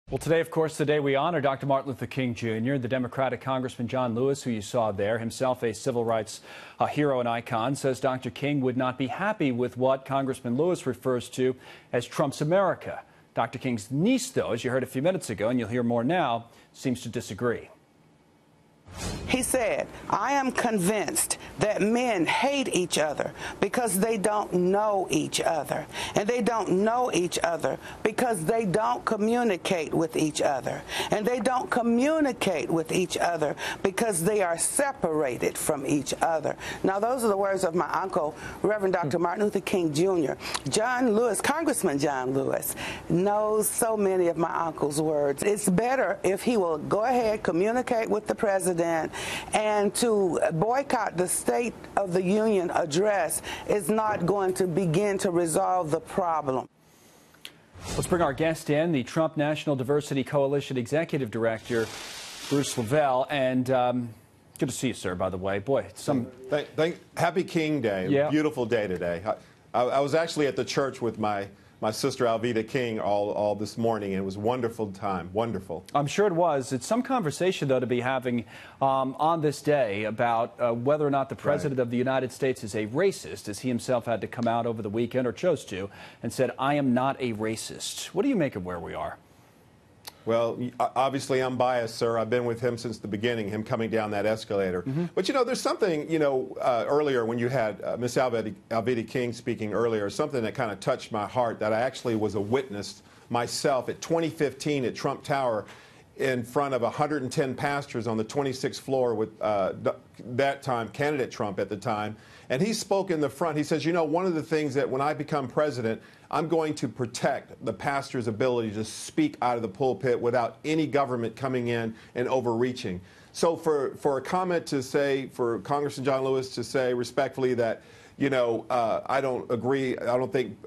Well, today, of course, the day we honor Dr. Martin Luther King Jr., the Democratic Congressman John Lewis, who you saw there, himself a civil rights hero and icon, says Dr. King would not be happy with what Congressman Lewis refers to as Trump's America. Dr. King's niece, though, as you heard a few minutes ago, and you'll hear more now, seems to disagree. He said, I am convinced that men hate each other because they don't know each other. And they don't know each other because they don't communicate with each other. And they don't communicate with each other because they are separated from each other. Now, those are the words of my uncle, Reverend Dr. Martin Luther King Jr. John Lewis, Congressman John Lewis, knows so many of my uncle's words. It's better if he will go ahead, communicate with the president, and to boycott the State of the Union address is not going to begin to resolve the problem. Let's bring our guest in, the Trump National Diversity Coalition Executive Director, Bruce LaValle. And good to see you, sir, by the way. Boy, Happy King Day. Yeah. Beautiful day today. I was actually at the church with my sister Alveda King all this morning, and it was a wonderful time. Wonderful. I'm sure it was. It's some conversation, though, to be having on this day about whether or not the President of the United States is a racist, as he himself had to come out over the weekend, or chose to, and said, I am not a racist. What do you make of where we are? Well, obviously, I'm biased, sir. I've been with him since the beginning, him coming down that escalator. But, you know, there's something, earlier when you had Miss Alveda King speaking earlier, something that kind of touched my heart, that I actually was a witness myself at 2015 at Trump Tower in front of 110 pastors on the 26th floor with that time candidate Trump at the time. And he spoke in the front. He says, you know, one of the things that when I become president, I'm going to protect the pastor's ability to speak out of the pulpit without any government coming in and overreaching. So for a comment to say, for Congressman John Lewis to say respectfully that, you know, I don't agree, I don't think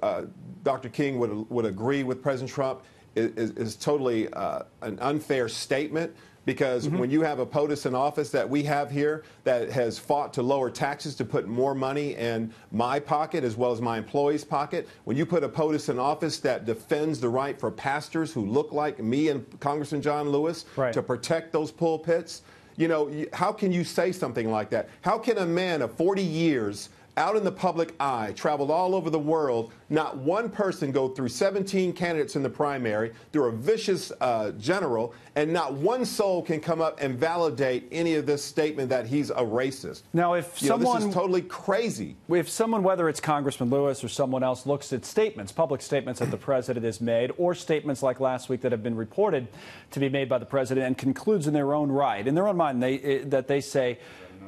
Dr. King would agree with President Trump is totally an unfair statement. Because when you have a POTUS in office that we have here that has fought to lower taxes to put more money in my pocket as well as my employees' pocket, when you put a POTUS in office that defends the right for pastors who look like me and Congressman John Lewis to protect those pulpits, you know, how can you say something like that? How can a man of 40 years out in the public eye, traveled all over the world, not one person go through 17 candidates in the primary, through a vicious general, and not one soul can come up and validate any of this statement that he's a racist? Now, if someone, this is totally crazy. If someone, whether it's Congressman Lewis or someone else, looks at statements, public statements that the president has made, or statements like last week that have been reported to be made by the president, and concludes in their own right, in their own mind, that they say,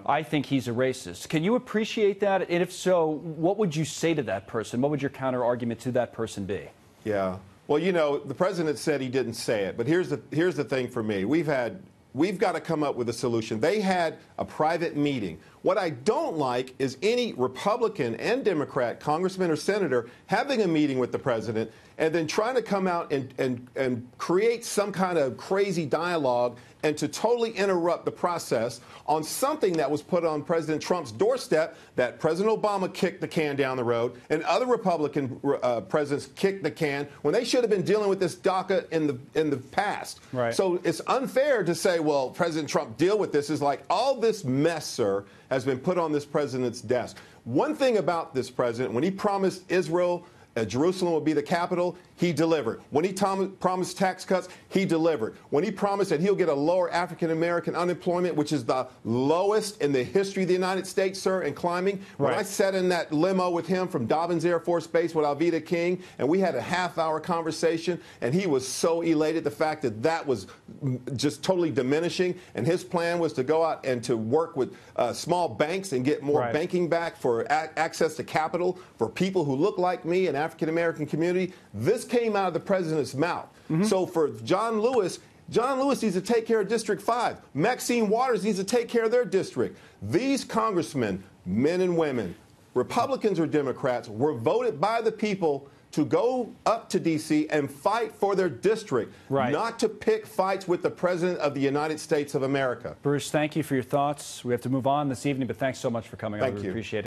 I think he's a racist. Can you appreciate that? And if so, what would you say to that person? What would your counter-argument to that person be? Yeah. Well, you know, the president said he didn't say it. But here's the thing for me. We've got to come up with a solution. They had a private meeting. What I don't like is any Republican and Democrat, congressman or senator, having a meeting with the president and then trying to come out and create some kind of crazy dialogue and to totally interrupt the process on something that was put on President Trump's doorstep that President Obama kicked the can down the road and other Republican presidents kicked the can when they should have been dealing with this DACA in the past. Right. So it's unfair to say, well, President Trump deal with this. Is like all this mess, sir, has been put on this president's desk. One thing about this president, when he promised Israel Jerusalem would be the capital, he delivered. When he promised tax cuts, he delivered. When he promised that he'll get a lower African-American unemployment, which is the lowest in the history of the United States, sir, and climbing. When I sat in that limo with him from Dobbins Air Force Base with Alveda King, and we had a half-hour conversation, and he was so elated the fact that that was just totally diminishing, and his plan was to go out and to work with small banks and get more banking back for access to capital for people who look like me and African-American community. This came out of the president's mouth. So for John Lewis needs to take care of District 5. Maxine Waters needs to take care of their district. These congressmen, men and women, Republicans or Democrats, were voted by the people to go up to D.C. and fight for their district, not to pick fights with the President of the United States of America. Bruce, thank you for your thoughts. We have to move on this evening, but thanks so much for coming on. We appreciate it.